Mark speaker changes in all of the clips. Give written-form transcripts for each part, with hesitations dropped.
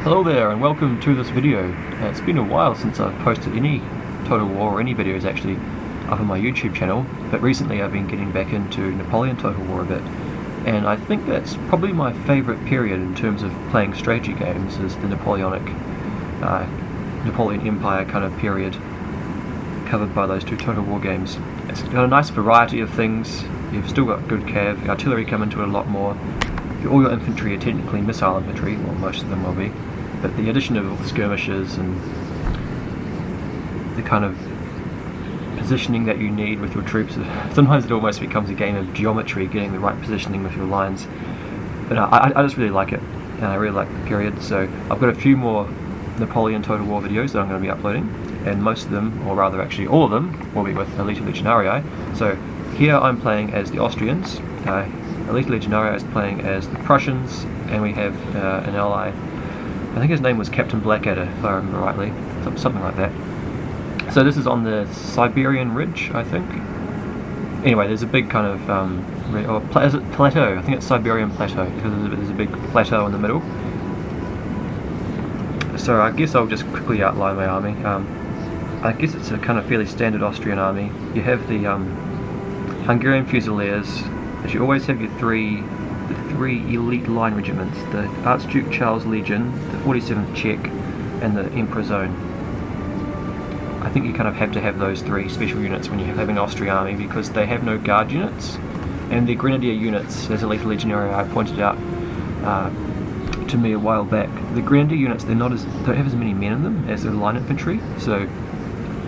Speaker 1: Hello there and welcome to this video. It's been a while since I've posted any Total War or any videos actually up on my YouTube channel, but recently I've been getting back into Napoleon Total War a bit, and I think that's probably my favourite period in terms of playing strategy games, is the Napoleon Empire kind of period covered by those two Total War games. It's got a nice variety of things. You've still got good cav, artillery come into it a lot more. All your infantry are technically missile infantry, well most of them will be, but the addition of all the skirmishes and the kind of positioning that you need with your troops, sometimes it almost becomes a game of geometry, getting the right positioning with your lines. But I just really like it, and I really like the period, so I've got a few more Napoleon Total War videos that I'm going to be uploading, and most of them, or rather actually all of them, will be with Elite Legionarii. So here I'm playing as the Austrians, Elite Legionarii is playing as the Prussians, and we have an ally, I think his name was Captain Blackadder, if I remember rightly, something like that. So this is on the Siberian Ridge, I think. Anyway, there's a big kind of, is it plateau? I think it's Siberian Plateau, because there's a big plateau in the middle. So I guess I'll just quickly outline my army. I guess it's a kind of fairly standard Austrian army. You have the Hungarian Fusiliers, as you always have your three elite line regiments, the Archduke Charles Legion, the 47th Czech, and the Emperor Zone. I think you kind of have to have those three special units when you're having an Austrian army, because they have no guard units, and the Grenadier units, as Elite Legionary I pointed out to me a while back, the Grenadier units, don't have as many men in them as the line infantry, so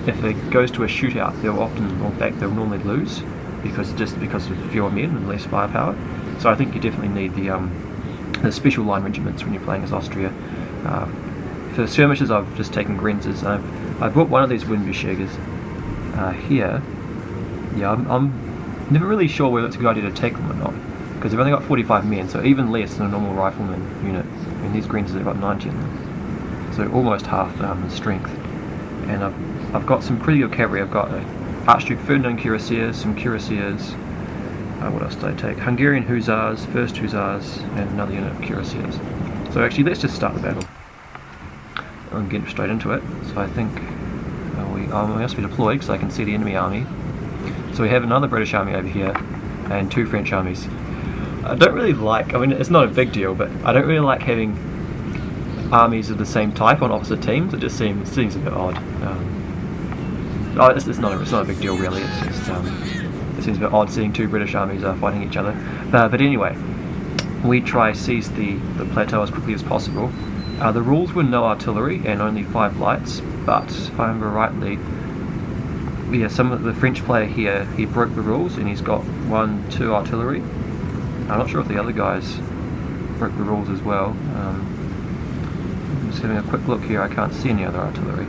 Speaker 1: if it goes to a shootout, they'll normally lose, because of fewer men and less firepower. So I think you definitely need the special line regiments when you're playing as Austria. For skirmishes, I've just taken Grenzers. I've brought one of these Windbeschägers here. Yeah, I'm never really sure whether it's a good idea to take them or not, because they've only got 45 men, so even less than a normal rifleman unit. I mean, these Grenzers have got 90 in them, so almost half the strength. And I've got some pretty good cavalry. I've got Archduke Ferdinand Cuirassiers, some Cuirassiers, what else did I take? Hungarian Hussars, 1st Hussars, and another unit of Cuirassiers. So actually, let's just start the battle and get straight into it. So I think we must be deployed, because I can see the enemy army. So we have another British army over here, and two French armies. I don't really like, I mean it's not a big deal, but I don't really like having armies of the same type on opposite teams. It just seems a bit odd. It's not a big deal really. It's just it seems a bit odd seeing two British armies fighting each other. But anyway, we try seize the plateau as quickly as possible. The rules were no artillery and only 5 lights, but if I remember rightly, yeah, some of the French player here, he broke the rules and he's got 2 artillery. I'm not sure if the other guys broke the rules as well. I'm just having a quick look here. I can't see any other artillery.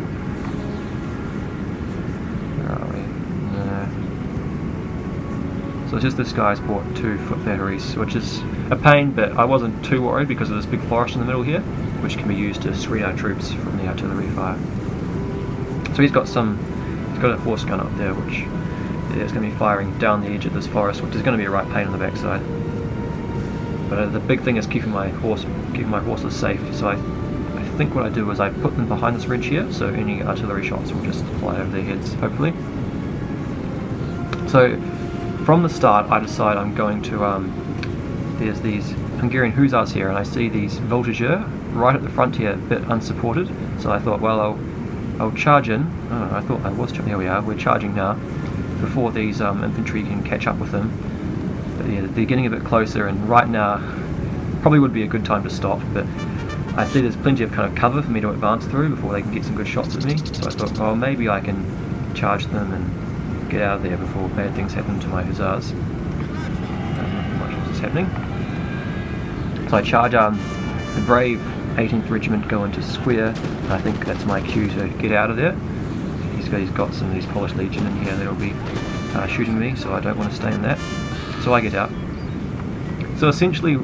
Speaker 1: So it's just this guy's bought 2 foot batteries, which is a pain, but I wasn't too worried because of this big forest in the middle here, which can be used to screen our troops from the artillery fire. So he's got a force gun up there, which is going to be firing down the edge of this forest, which is going to be a right pain on the backside. But the big thing is keeping my horses safe. So I think what I do is I put them behind this ridge here, so any artillery shots will just fly over their heads, hopefully. So from the start, I decide I'm going to, there's these Hungarian Hussars here, and I see these Voltigeurs right at the front here, a bit unsupported, so I thought, well, I'll charge in. I thought I was charging. Here we are, we're charging now, before these infantry can catch up with them. But yeah, they're getting a bit closer, and right now probably would be a good time to stop, but I see there's plenty of kind of cover for me to advance through before they can get some good shots at me, so I thought, well, maybe I can charge them and get out of there before bad things happen to my Hussars. Not much else is happening. So I charge the brave 18th Regiment go into square, and I think that's my cue to get out of there. He's got some of these Polish Legion in here that'll be shooting me, so I don't want to stay in that. So I get out. So essentially, a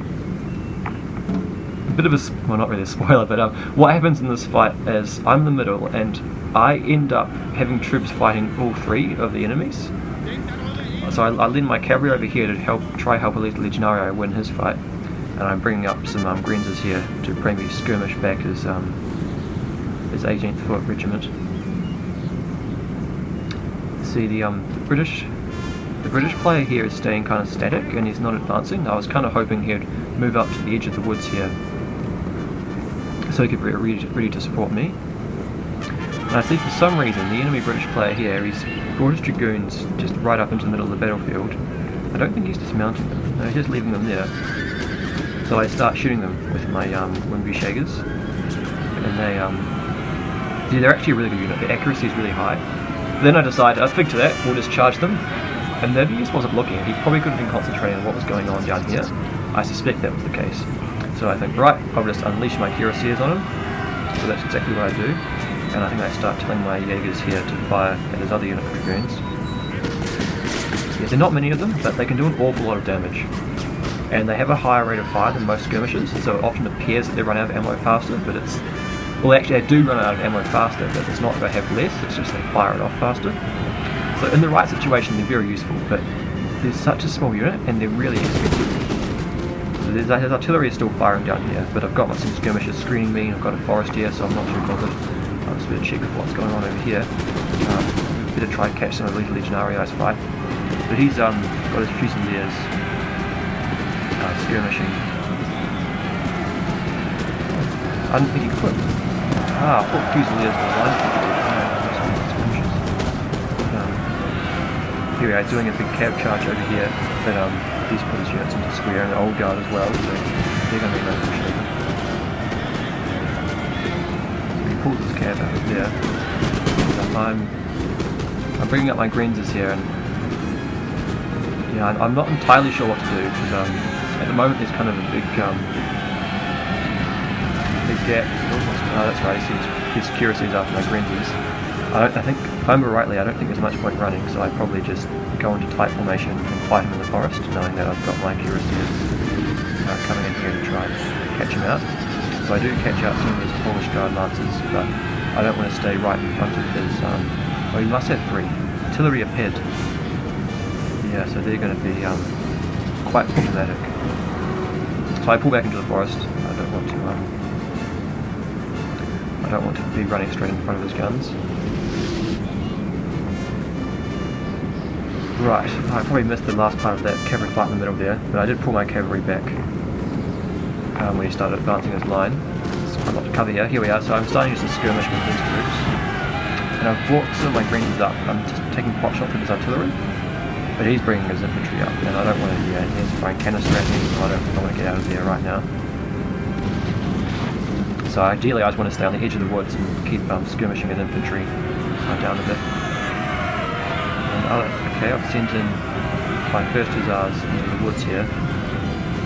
Speaker 1: bit of a, well, not really a spoiler, but what happens in this fight is I'm in the middle, and I end up having troops fighting all 3 of the enemies. So I lend my cavalry over here to try help Elite Legionary win his fight. and I'm bringing up some Grenzers here to maybe skirmish back his 18th Foot Regiment. See, the British player here is staying kind of static and he's not advancing. I was kind of hoping he'd move up to the edge of the woods here so he could be ready to support me. And I see for some reason the enemy British player here, he's brought his dragoons just right up into the middle of the battlefield. I don't think he's dismounting them, no, he's just leaving them there. So I start shooting them with my Windbeshagers, and they're actually a really good unit. The accuracy is really high. Then I decide, I think to that, we'll just charge them. And maybe he just wasn't looking. He probably could have been concentrating on what was going on down here. I suspect that was the case. So I think, right, I'll just unleash my cuirassiers on him. So that's exactly what I do. And I think I start telling my Jaegers here to fire at his other unit of dragoons. Yeah, there are not many of them, but they can do an awful lot of damage. And they have a higher rate of fire than most skirmishers, so it often appears that they run out of ammo faster, but it's... Well, actually they do run out of ammo faster, but it's not they have less, it's just they fire it off faster. So in the right situation they're very useful, but there's such a small unit and they're really expensive. So there's artillery is still firing down here, but I've got some skirmishers screening me, and I've got a forest here, so I'm not too bothered. I'll just better check what's going on over here. Better try and catch some of these Legionarii's fight. But he's got his Fusiliers skirmishing. I didn't think he could. I thought Fusiliers were line skirmishers. Here we are, doing a big cab charge over here, but he's put his units into square and the old guard as well, so they're going to be no push. Pulls his cab out of there. I'm bringing up my Grenzers here, and yeah, I'm not entirely sure what to do because at the moment there's kind of a big gap. Oh, that's right. His cuirassies after my Grenzers. I think, if I remember rightly, I don't think there's much point running, so I probably just go into tight formation and fight him in the forest, knowing that I've got my cuirassiers coming in here to try and catch him out. So I do catch out some of his Polish Guard Lancers, but I don't want to stay right in front of his... well, he must have 3. Artillery ahead. Yeah, so they're going to be quite problematic. So I pull back into the forest. I don't want to be running straight in front of his guns. Right, I probably missed the last part of that cavalry fight in the middle there, but I did pull my cavalry back when he started advancing his line. It's quite a lot to cover here. Here we are, so I'm starting to use the skirmish with these troops. And I've brought some of my Grenzers up. I'm just taking pot shots with his artillery, but he's bringing his infantry up, and I don't want to, he's throwing canister at me, so I don't want to get out of there right now. So ideally I just want to stay on the edge of the woods and keep skirmishing his infantry down a bit. And okay, I've sent in my first hussars into the woods here.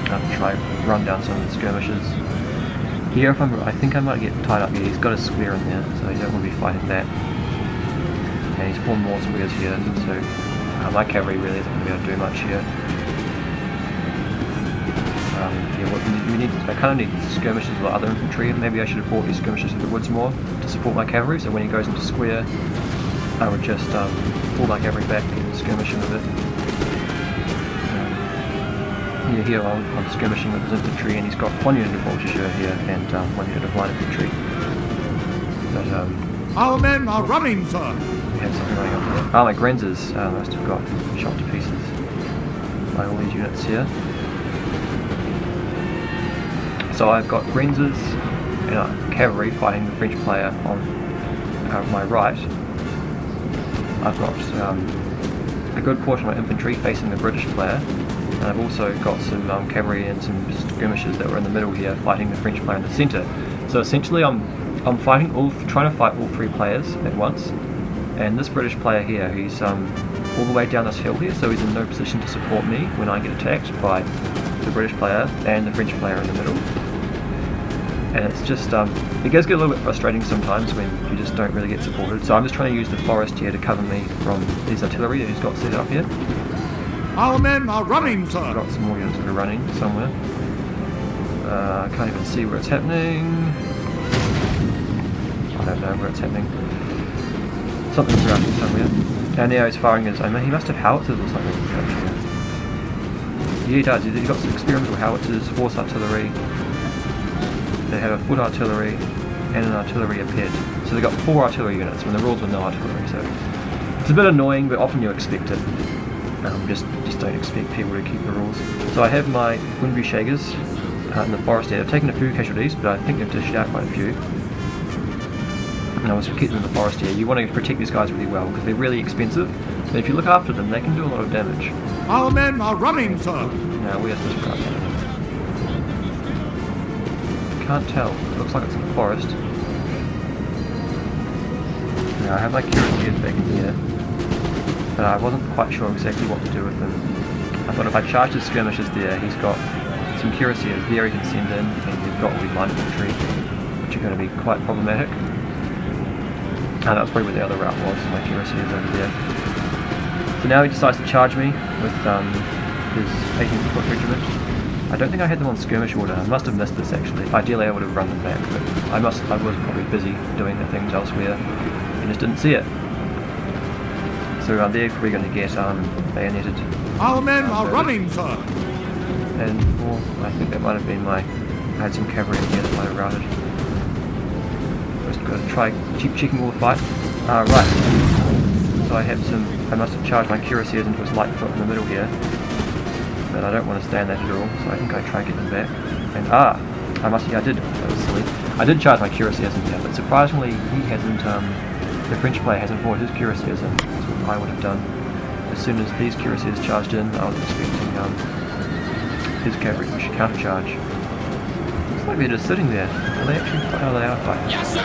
Speaker 1: I'll try run down some of the skirmishers. Here, I think I might get tied up here. He's got a square in there, so you don't want to be fighting that. And he's formed more squares here, so my cavalry really isn't going to be able to do much here. I kind of need skirmishers with other infantry. Maybe I should have brought these skirmishers to the woods more to support my cavalry, so when he goes into square, I would just pull my cavalry back and skirmish him with it. Here I'm skirmishing with his infantry, and he's got 1 unit of Voltigeur here and 1 unit of light infantry. But
Speaker 2: our men are running, sir!
Speaker 1: We have something running up there. My Grenzers must have got shot to pieces by all these units here. So I've got Grenzers and cavalry fighting the French player on my right. I've got a good portion of my infantry facing the British player. And I've also got some cavalry and some skirmishers that were in the middle here fighting the French player in the centre. So essentially I'm trying to fight all 3 players at once. And this British player here, he's all the way down this hill here, so he's in no position to support me when I get attacked by the British player and the French player in the middle. And it's just, it does get a little bit frustrating sometimes when you just don't really get supported. So I'm just trying to use the forest here to cover me from his artillery that he's got set up here.
Speaker 2: Our men are running, sir!
Speaker 1: I've got some more units that are running somewhere. I can't even see where it's happening. I don't know where it's happening. Something's around here somewhere. And now he's firing his... he must have howitzers or something. Yeah, he does. He's got some experimental howitzers, horse artillery. They have a foot artillery and an artillery aped. So they've got 4 artillery units when the rules were no artillery. So it's a bit annoying, but often you expect it. Just don't expect people to keep the rules. So I have my Windview Shagers in the forest here. I've taken a few casualties, but I think they've dished out quite a few. And I was keep them in the forest here. You want to protect these guys really well because they're really expensive. But if you look after them, they can do a lot of damage.
Speaker 2: Our men are running, sir.
Speaker 1: Now where's this crap happening? Can't tell. It looks like it's in the forest. Now I have my cuirassiers back in here, but I wasn't quite sure exactly what to do with them. I thought if I charged his skirmishers there, he's got some cuirassiers there he can send in, and you've got all these line infantry, which are going to be quite problematic. And that's probably where the other route was, my cuirassiers over there. So now he decides to charge me with his 18th Foot Regiment. I don't think I had them on skirmish order. I must have missed this actually. Ideally I would have run them back, but I was probably busy doing the things elsewhere and just didn't see it. So they're probably going to get bayoneted.
Speaker 2: Our men are running, sir.
Speaker 1: And well, I think that might have been I had some cavalry in here that might have routed. Just got to try keep checking all the fight. Right. So I must have charged my cuirassiers into his light foot in the middle here. But I don't want to stand that at all, so I think I try to get them back. And I did, that was silly. I did charge my cuirassiers in here, but surprisingly he hasn't, the French player hasn't brought his cuirassiers in. That's what I would have done. As soon as these cuirassiers charged in, I was expecting his cavalry to countercharge. Looks like they're just sitting there. Are they actually fighting? Oh, they are fighting. Yes, sir.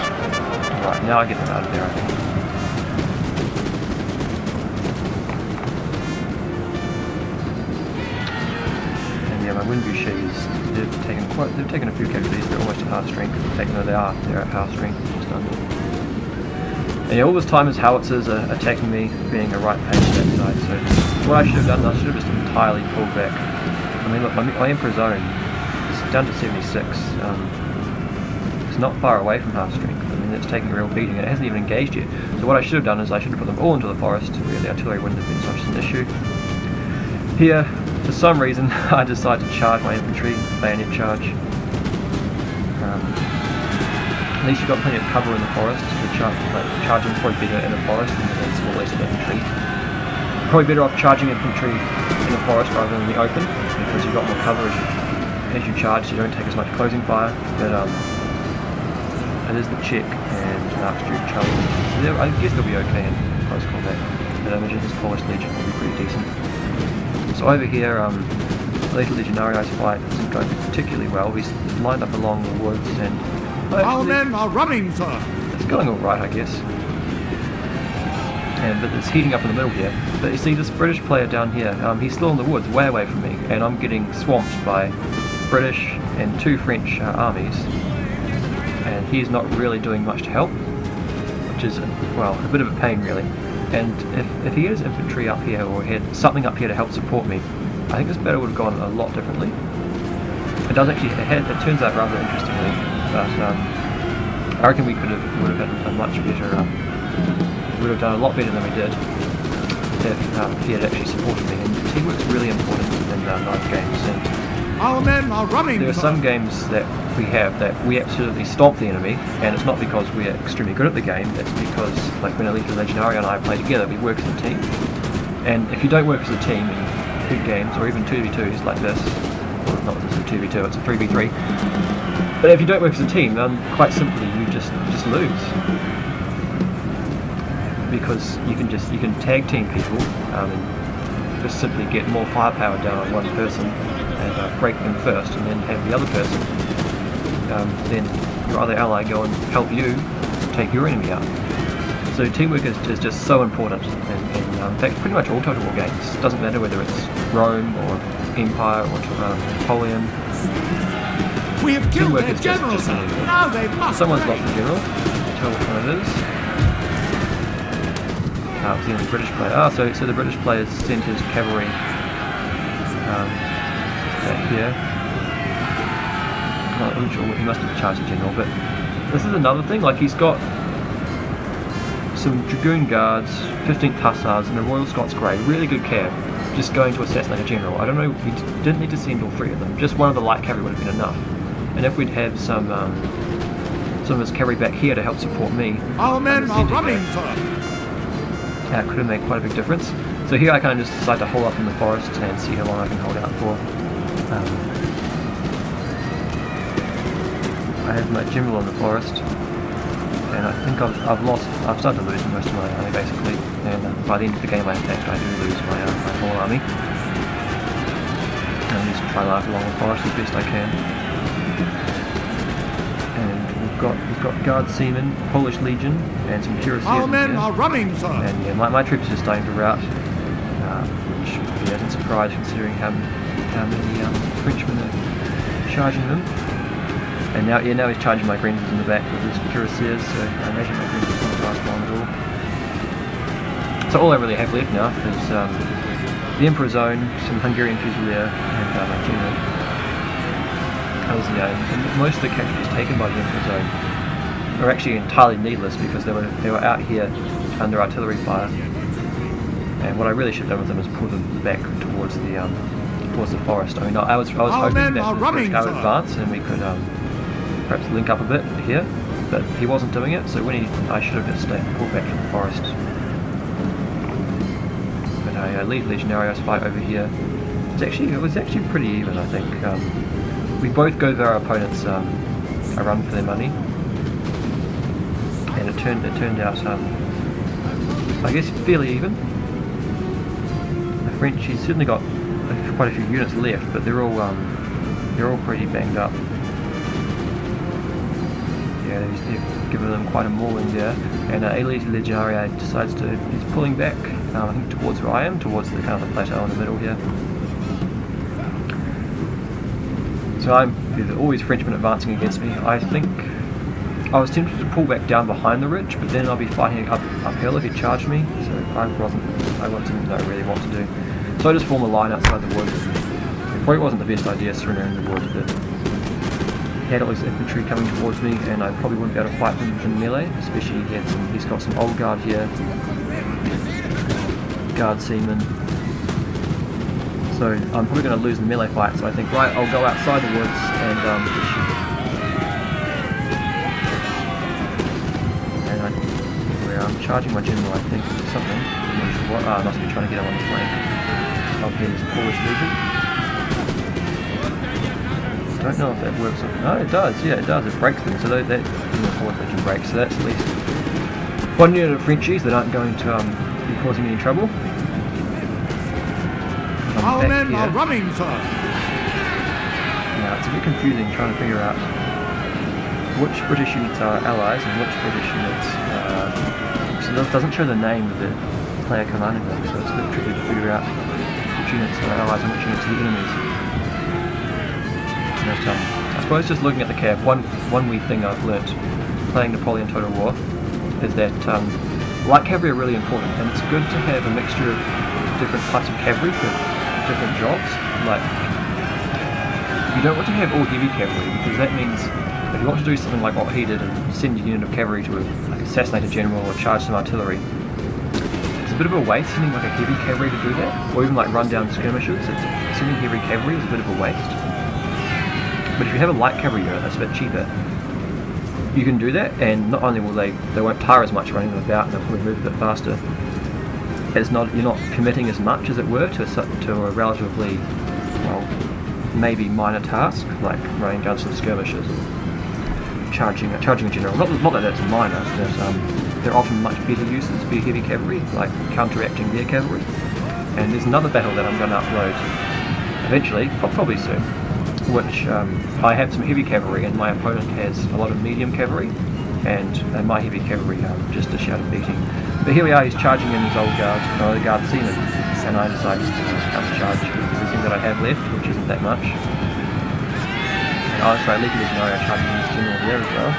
Speaker 1: Right, now I get them out of there, I think. My Windview Shagers, they've taken a few casualties. They're almost at half strength. No, they're at half strength, just under. And yeah, all this time his howitzers are attacking me, being a right page to that side. So what I should have done, I should have just entirely pulled back. I mean, look, my Emperor Zone is down to 76. It's not far away from half strength. I mean, it's taking a real beating, and it hasn't even engaged yet. So what I should have done is I should have put them all into the forest, where the artillery wouldn't have been such an issue. Here, for some reason, I decided to charge my infantry, bayonet charge. At least you've got plenty of cover in the forest. Charging probably better in the forest than in small list of infantry. Probably better off charging infantry in the forest rather than in the open, because you've got more cover as you charge, so you don't take as much closing fire. But it is the Czech and Archduke Charles. So I guess they'll be okay in close combat. But I imagine his Polish Legion will be pretty decent. So over here, Lethal Legionari's fight isn't going particularly well. He's lined up along the woods and...
Speaker 2: Our men are running, sir!
Speaker 1: It's going alright, I guess. But it's heating up in the middle here. But you see this British player down here, he's still in the woods, way away from me, and I'm getting swamped by British and 2 French armies. And he's not really doing much to help, which is, well, a bit of a pain really. And if he has infantry up here, or had something up here to help support me, I think this battle would have gone a lot differently. It does actually, it turns out rather interestingly, but I reckon we would have had a much better, we would have done a lot better than we did if he had actually supported me. And teamwork's really important in knife games. And
Speaker 2: our men are running.
Speaker 1: There are some games that we have that we absolutely stomp the enemy, and it's not because we're extremely good at the game, it's because, like when Elite Legionary and I play together, we work as a team. And if you don't work as a team in big games, or even 2v2s like this, well, not this is a 2v2, it's a 3v3, but if you don't work as a team, quite simply you just lose. Because you can tag team people, and just simply get more firepower down on one person, and break them first, and then have the other person, then your other ally go and help you take your enemy out. So teamwork is just so important, and in fact pretty much all Total War games. It doesn't matter whether it's Rome or Empire or Napoleon.
Speaker 2: We have killed their general, sir. Now they must.
Speaker 1: Someone's lost the general. Tell which one it is. It's the British player. So the British player's sent his cavalry back here. I'm not sure, he must have charged the general, but this is another thing, like he's got some Dragoon Guards, 15th Hussars and a Royal Scots Grey, really good cav. just going to assassinate a general. I don't know, we didn't need to send all 3 of them, just one of the light cavalry would have been enough. And if we'd have some of his cavalry back here to help support me,
Speaker 2: Our men are running, sir.
Speaker 1: that could have made quite a big difference. So here I kind of just decide to hold up in the forest and see how long I can hold out for. I have my general in the forest, and I think I've started to lose most of my army basically, and by the end of the game I do lose my whole army. And I'm just trying to march along the forest as best I can. And we've got Guard Seamen, Polish Legion, and some cuirassiers.
Speaker 2: Our men are running, sir.
Speaker 1: And yeah, my troops are starting to rout, which isn't surprised considering how many Frenchmen are charging them. And now he's charging my Grenadiers in the back with his cuirassiers, so I imagine my Grenadiers won't last long at all. So all I really have left now is the Emperor's Own, some Hungarian Fusilier, and my general. And most of the casualties taken by the Emperor's Own are actually entirely needless because they were out here under artillery fire. And what I really should have done with them is pull them back towards the forest. I mean, I was hoping that the British would advance and we could perhaps link up a bit here, but he wasn't doing it. So I should have just pulled back to the forest. But I lead Legionarios fight over here. It was actually pretty even, I think. We both go to our opponents a run for their money, and it turned out I guess fairly even. The French, he's certainly got quite a few units left, but they're all pretty banged up. Yeah, they've given them quite a mauling there, and Elite Legionarii decides he's pulling back, I think towards where I am, towards the kind of the plateau in the middle here. So there's always Frenchmen advancing against me. I think I was tempted to pull back down behind the ridge, but then I'll be fighting uphill if he charged me, so I didn't know really what to do. So I just formed a line outside the wood. It probably wasn't the best idea surrendering the wood, but he had all his infantry coming towards me, and I probably wouldn't be able to fight him in melee, especially he's got some old guard here, Guard Seamen. So I'm probably going to lose the melee fight, so I think, right, I'll go outside the woods and I'm charging my general, I think, or something. I'm not sure what. I must be trying to get him on the flank of his Polish Legion. I don't know if that works. No, it does. Yeah, it does. It breaks them. So that the Polish Legion breaks. So that's at least one unit of Frenchies that aren't going to be causing any trouble.
Speaker 2: Our men are running, sir.
Speaker 1: Yeah, it's a bit confusing trying to figure out which British units are allies and which British units. So it doesn't show the name of the player commanding them, so it's a bit tricky to figure out which units are allies and which units are the enemies. But, I suppose just looking at the cav, one wee thing I've learnt playing Napoleon Total War is that light cavalry are really important, and it's good to have a mixture of different types of cavalry for different jobs. Like, you don't want to have all heavy cavalry, because that means if you want to do something like what he did and send a unit of cavalry to assassinate a general or charge some artillery, it's a bit of a waste sending like a heavy cavalry to do that, or even like run down skirmishes. Sending heavy cavalry is a bit of a waste. But if you have a light cavalry unit that's a bit cheaper, you can do that, and not only will they won't tire as much running them about, and they'll probably move a bit faster. You're not committing as much, as it were, to a relatively, well, maybe minor task like running down some skirmishes. Charging a general. Not that it's minor, but they're often much better uses for heavy cavalry, like counteracting their cavalry. And there's another battle that I'm going to upload eventually, probably soon, which I have some heavy cavalry and my opponent has a lot of medium cavalry, and my heavy cavalry just a shout of beating. But here we are, he's charging in his old guard, the Guard Seamen, and I decided to counter-charge with everything that I have left, which isn't that much. Oh, sorry, Legion Legionarii are charging in this general there as well.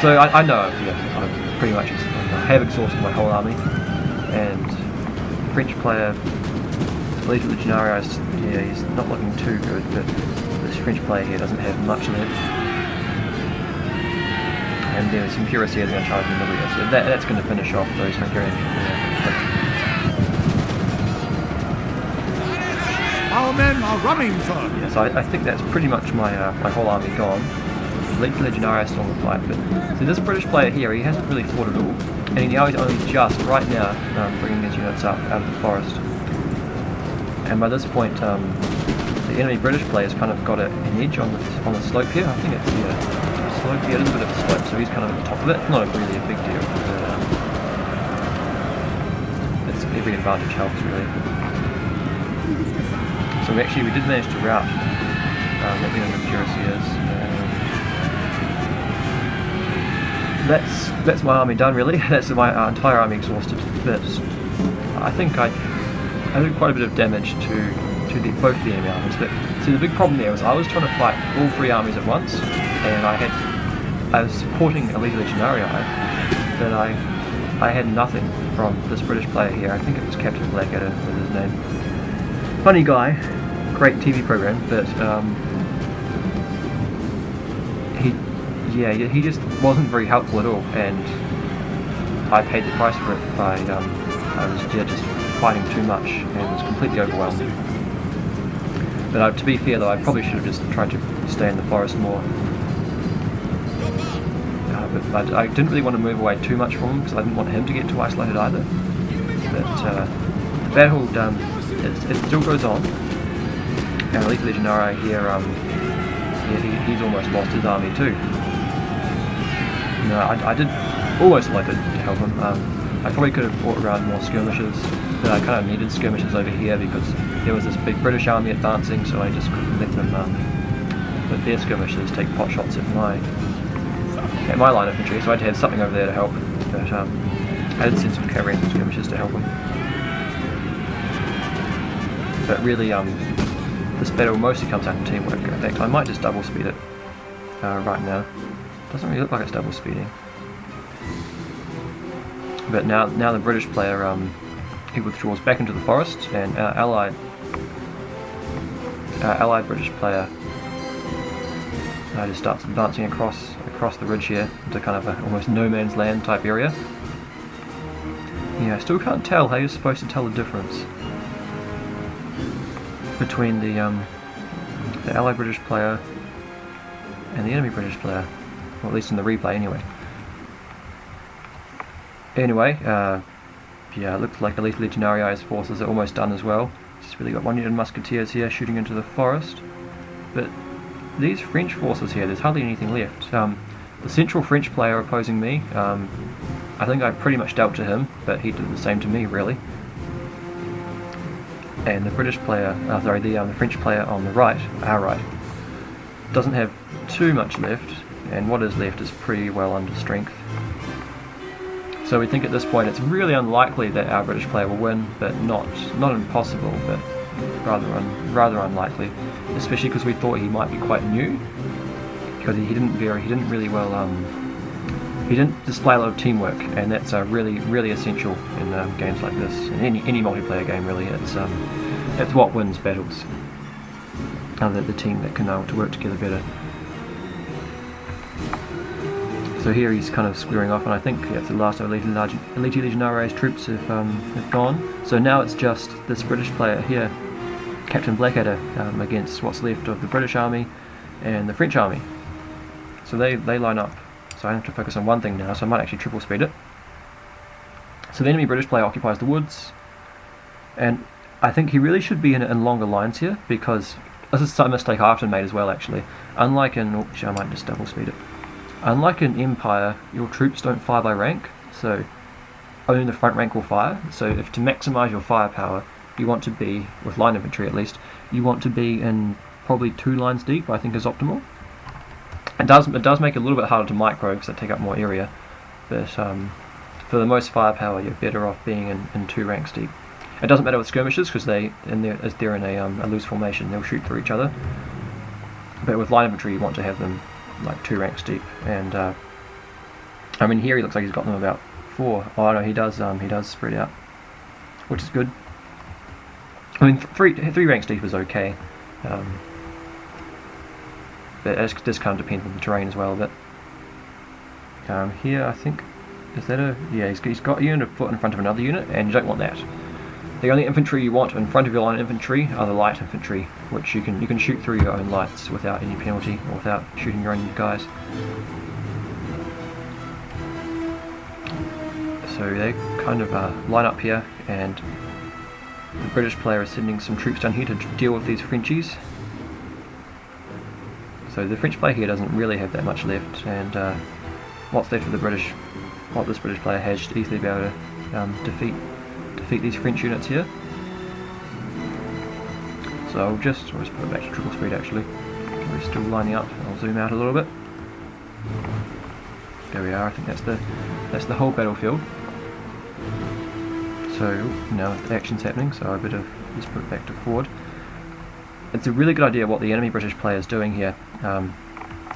Speaker 1: So I know, I've pretty much have exhausted my whole army, and the French player, Legion Legionarii, he's not looking too good, but this French player here doesn't have much left. And there's some cuirassiers going to charge in the middle here, so that's going to finish off those Hungarian.
Speaker 2: Our men are running for.
Speaker 1: Yeah, so I think that's pretty much my my whole army gone. Legionnaires still on the fight, but so this British player here, he hasn't really fought at all, and now he's only just right now bringing his units up out of the forest. And by this point, the enemy British player's kind of got an edge on the slope here. I think it's the slope. Yeah, it is a bit of a slope, so he's kind of at the top of it. Not really a big deal, but it's every advantage helps really. So we did manage to rout that unit of cuirassiers. That's my army done really. That's my entire army exhausted. But I think I did quite a bit of damage to both the enemy armies. But see, the big problem there was I was trying to fight all three armies at once, and I was supporting a Legionarii, but I had nothing from this British player here. I think it was Captain Blackadder was his name. Funny guy, great TV program, but he just wasn't very helpful at all, and I paid the price for it by I was just fighting too much and was completely overwhelmed. But to be fair though, I probably should have just tried to stay in the forest more. But I didn't really want to move away too much from him because I didn't want him to get too isolated either. But the battle, it still goes on. And at least Legionnarii here, he's almost lost his army too. No, I did almost like to help him. I probably could have brought around more skirmishers, but I kind of needed skirmishers over here because there was this big British army advancing, so I just couldn't let them let their skirmishers take pot shots at my line of infantry, so I had to have something over there to help. But I did send some cavalry and some skirmishers to help them. But really, this battle mostly comes down to teamwork. In fact, I might just double speed it right now. Doesn't really look like it's double speeding. But now the British player he withdraws back into the forest, and our allied British player just starts advancing across the ridge here into kind of a almost no man's land type area. Yeah, I still can't tell how you're supposed to tell the difference between the allied British player and the enemy British player, or at least in the replay anyway. Anyway, yeah, it looks like at least Legionarii's forces are almost done as well. Just really got one unit of musketeers here shooting into the forest. But these French forces here, there's hardly anything left. The central French player opposing me, I think I pretty much dealt to him, but he did the same to me really. And the British player, the French player on the right, our right, doesn't have too much left, and what is left is pretty well under strength. So we think at this point it's really unlikely that our British player will win, but not impossible, but rather unlikely, especially because we thought he might be quite new, because he didn't display a lot of teamwork, and that's really essential in games like this. In any multiplayer game really, it's what wins battles. The team that can to work together better. So here he's kind of squaring off, and I think it's the last of Elite Legionnaries troops have gone. So now it's just this British player here, Captain Blackadder, against what's left of the British army and the French army. So they line up. So I have to focus on one thing now, so I might actually triple speed it. So the enemy British player occupies the woods, and I think he really should be in longer lines here, because this is a mistake I often made as well actually. Unlike in, I might just double speed it. Unlike in Empire, your troops don't fire by rank, so only the front rank will fire. So if to maximise your firepower, you want to be, with line infantry at least, you want to be in probably 2 lines deep, I think is optimal. It does make it a little bit harder to micro because they take up more area, but for the most firepower you're better off being in 2 ranks deep. It doesn't matter with skirmishers because as they're in a loose formation, they'll shoot through each other. But with line infantry you want to have them like 2 ranks deep, and I mean here he looks like he's got them about 4. Oh no, he does spread out, which is good. I mean 3 ranks deep is okay, but it just kind of depends on the terrain as well. But here I think, is that yeah, he's got a unit of foot in front of another unit, and you don't want that. The only infantry you want in front of your line of infantry are the light infantry, which you can shoot through your own lights without any penalty, or without shooting your own guys. So they kind of line up here, and the British player is sending some troops down here to deal with these Frenchies. So the French player here doesn't really have that much left, and what's left of the British, what this British player has, should easily be able to defeat these French units here. So I'll just put it back to triple speed actually. We're still lining up. I'll zoom out a little bit. There we are. I think that's the whole battlefield. So now the action's happening, so I better just put it back to forward. It's a really good idea what the enemy British player is doing here.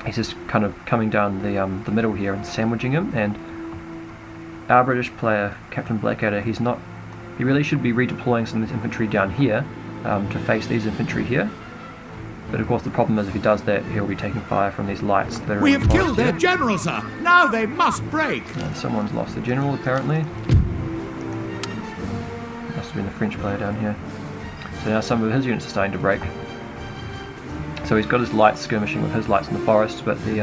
Speaker 1: He's just kind of coming down the middle here and sandwiching him, and our British player, Captain Blackadder, he really should be redeploying some of this infantry down here to face these infantry here. But of course the problem is if he does that, he'll be taking fire from these lights that are
Speaker 2: We have killed their general, sir! Now they must break!
Speaker 1: And someone's lost the general apparently. Must have been the French player down here. So now some of his units are starting to break. So he's got his lights skirmishing with his lights in the forest, but the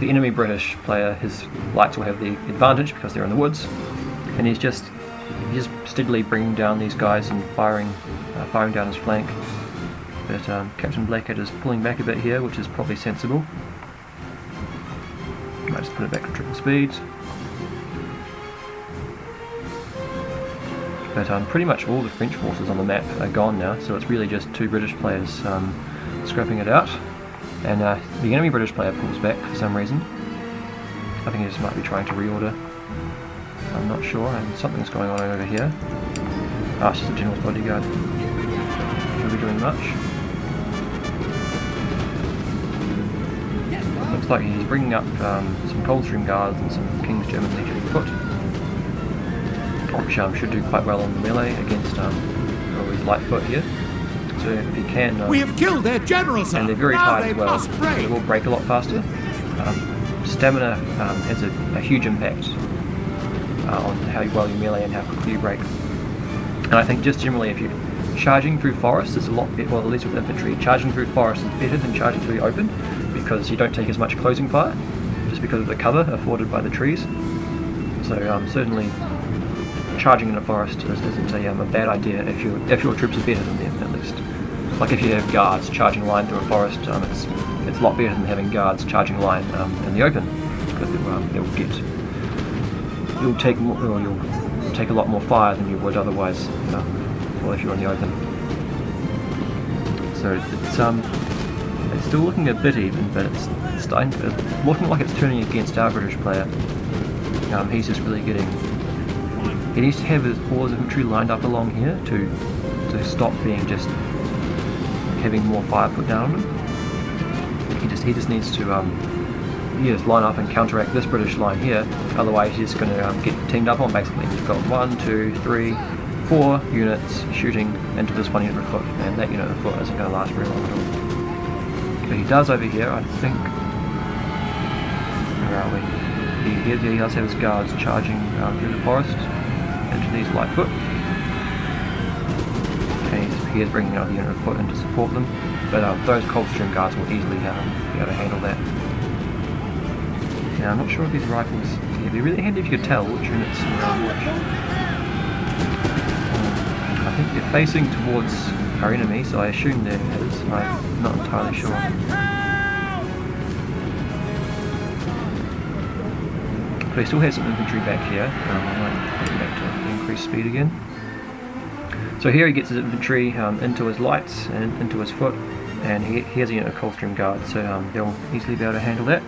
Speaker 1: enemy British player, his lights will have the advantage because they're in the woods, and he's just steadily bringing down these guys and firing down his flank. But Captain Blackadder is pulling back a bit here, which is probably sensible. Might just put it back to triple speed. But pretty much all the French forces on the map are gone now, so it's really just two British players scrapping it out. And the enemy British player pulls back for some reason. I think he just might be trying to reorder. I'm not sure, and something's going on over here. It's just a general's bodyguard. Should be doing much. Looks like he's bringing up some Coldstream Guards and some King's German Legionary Foot, which should do quite well on the melee against his light foot here. So if he can,
Speaker 2: we have killed their general, sir.
Speaker 1: And they're very
Speaker 2: now
Speaker 1: tired as well. They will break a lot faster. Stamina has a huge impact on how well you melee and how quickly you break. And I think just generally, if you're charging through forests, is a lot better. Well, at least with infantry, charging through forests is better than charging through the open, because you don't take as much closing fire, just because of the cover afforded by the trees. So certainly, charging in a forest isn't a bad idea if your troops are better than them, at least. Like if you have guards charging line through a forest, it's a lot better than having guards charging line in the open, because you'll take a lot more fire than you would otherwise, well, if you're in the open. So it's still looking a bit even, but it's looking like it's turning against our British player. He's just really getting. He needs to have all his infantry lined up along here to stop being just having more fire put down on him. He just needs to line up and counteract this British line here. Otherwise, he's going to get teamed up on. Basically, he's got 1, 2, 3, 4 units shooting into this one unit of foot, and that unit of foot isn't going to last very long at all. But he does over here, I think. Where are we? He does have his guards charging through the forest into these light foot. And he is bringing another unit of foot in to support them. But those Coldstream Guards will easily be able to handle that. Now I'm not sure if these rifles. It'd be really handy if you could tell which units are on which. I think they're facing towards our enemy, so I assume they're his. I'm not entirely sure. But he still has some infantry back here. I might put him back to increase speed again. So here he gets his infantry into his lights and into his foot, and he has a unit of Coldstream Guards, so they'll easily be able to handle that.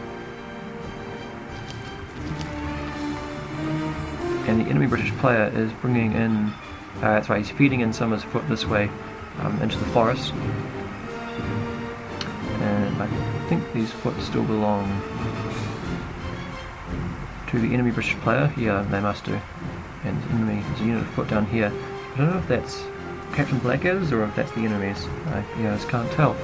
Speaker 1: And the enemy British player is bringing in, that's right, he's feeding in some of his foot this way into the forest. And I think these foot still belong to the enemy British player. Yeah, they must do. And there's a unit of foot down here. I don't know if that's Captain Blackadder's or if that's the enemy's. I just can't tell.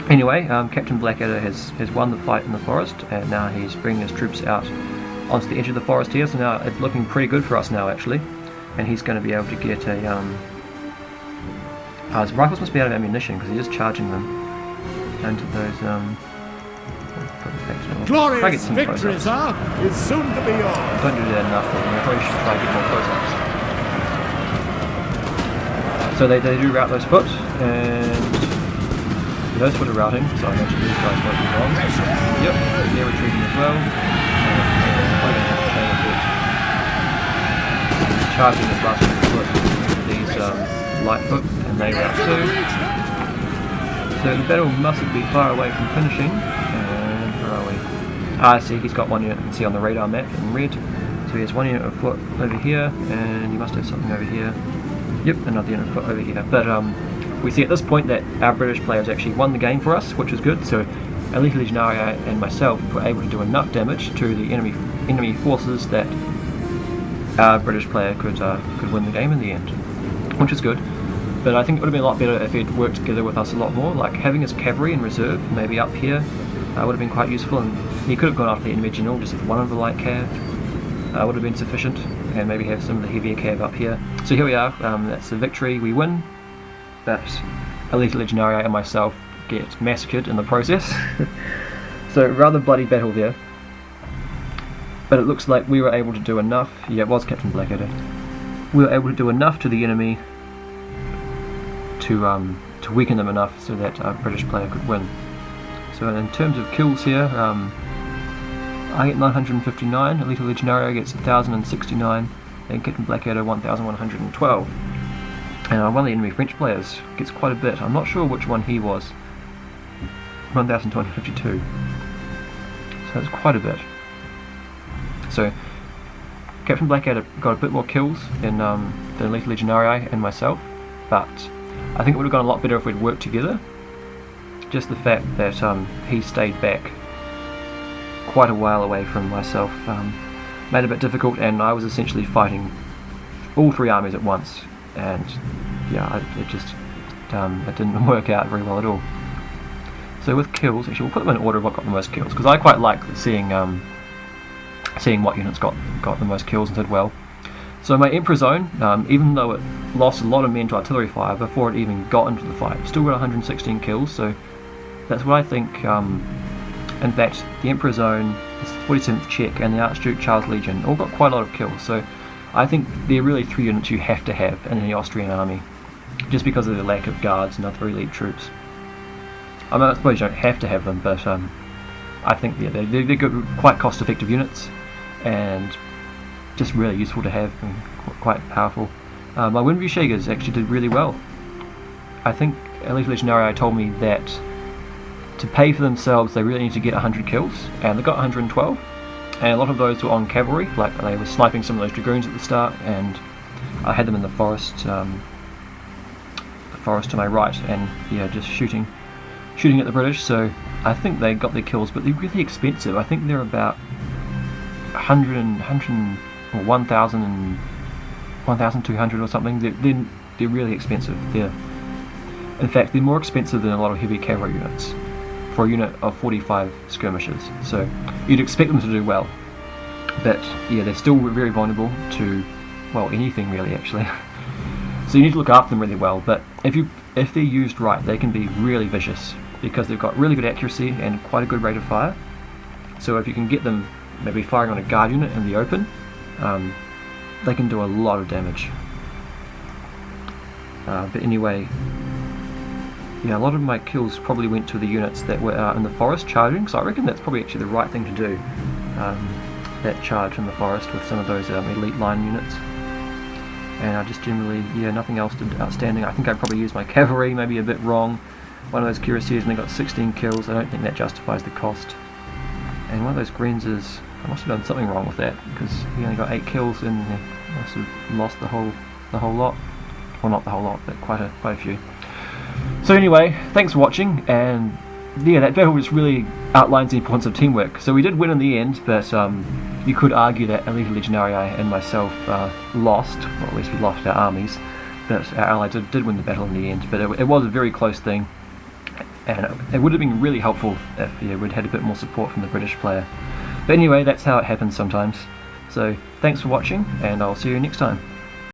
Speaker 1: Anyway, Captain Blackadder has won the fight in the forest, and now he's bringing his troops out onto the edge of the forest here, so now it's looking pretty good for us now actually. And he's going to be able to get a his rifles must be out of ammunition because he is charging them into those
Speaker 2: Glorious victory, sir, is soon to be yours.
Speaker 1: Don't do that enough, but I probably should try to get more close-ups. So they do route those foot, and those foot are routing, so I imagine these guys won't be long. Yep, they're retreating as well. Charging this last foot, these light foot, and they route too. So the battle mustn't be far away from finishing. And where are we? I see he's got one unit, you can see on the radar map in red. So he has one unit of foot over here, and he must have something over here. Yep, another unit of foot over here. But we see at this point that our British players actually won the game for us, which was good. So Elite Legionarii and myself were able to do enough damage to the enemy forces that our British player could win the game in the end, which is good. But I think it would have been a lot better if he'd worked together with us a lot more. Like having his cavalry in reserve, maybe up here, would have been quite useful. And he could have gone after the enemy general just with one of the light cav. Would have been sufficient, and maybe have some of the heavier cav up here. So here we are. That's a victory. We win. But Elite Legionarii and myself get massacred in the process. So rather bloody battle there. But it looks like we were able to do enough. Yeah, it was Captain Blackadder. We were able to do enough to the enemy to weaken them enough so that our British player could win. So in terms of kills here, I get 959, Elite Legionarii gets 1069, and Captain Blackadder 1112. And one of the enemy French players gets quite a bit. I'm not sure which one he was. 1252. So that's quite a bit. So Captain Blackadder got a bit more kills than Elite Legionarii and myself, but I think it would have gone a lot better if we'd worked together. Just the fact that he stayed back quite a while away from myself made it a bit difficult, and I was essentially fighting all three armies at once, and yeah, it didn't work out very well at all. So with kills, actually we'll put them in order of what got the most kills, because I quite like seeing what units got the most kills and did well. So my Emperor Zone, even though it lost a lot of men to artillery fire before it even got into the fight, still got 116 kills, so that's what I think. In fact, the Emperor Zone, the 47th Czech, and the Archduke Charles Legion all got quite a lot of kills, so I think they're really three units you have to have in the Austrian army, just because of the lack of guards and other elite troops. I mean, I suppose you don't have to have them, but I think they're good, quite cost-effective units, and just really useful to have and quite powerful. My Windview Shagers actually did really well. I think Elite Legionarii told me that to pay for themselves they really need to get 100 kills, and they got 112, and a lot of those were on cavalry, like they were sniping some of those dragoons at the start, and I had them in the forest to my right, and yeah, just shooting at the British. So I think they got their kills, but they're really expensive. I think they're about 1,000 or 1,000 and 1,200 or something. They're really expensive. In fact, they're more expensive than a lot of heavy cavalry units for a unit of 45 skirmishers. So you'd expect them to do well, but yeah, they're still very vulnerable to, well, anything really actually. So you need to look after them really well. But if they're used right, they can be really vicious because they've got really good accuracy and quite a good rate of fire. So if you can get them maybe firing on a guard unit in the open, they can do a lot of damage. But anyway, yeah, a lot of my kills probably went to the units that were in the forest charging, so I reckon that's probably actually the right thing to do, that charge in the forest with some of those elite line units. And I just generally, yeah, nothing else did outstanding. I think I probably used my cavalry maybe a bit wrong. One of those cuirassiers and they got 16 kills. I don't think that justifies the cost. And one of those greens is, I must have done something wrong with that, because he only got 8 kills and he must have lost the whole lot. Well, not the whole lot, but quite a few. So anyway, thanks for watching, and yeah, that battle just really outlines the importance of teamwork. So we did win in the end, but you could argue that Elite Legionarii and myself lost, or at least we lost our armies, but our ally did win the battle in the end. But it was a very close thing, and it would have been really helpful if we'd had a bit more support from the British player. But anyway, that's how it happens sometimes. So thanks for watching, and I'll see you next time.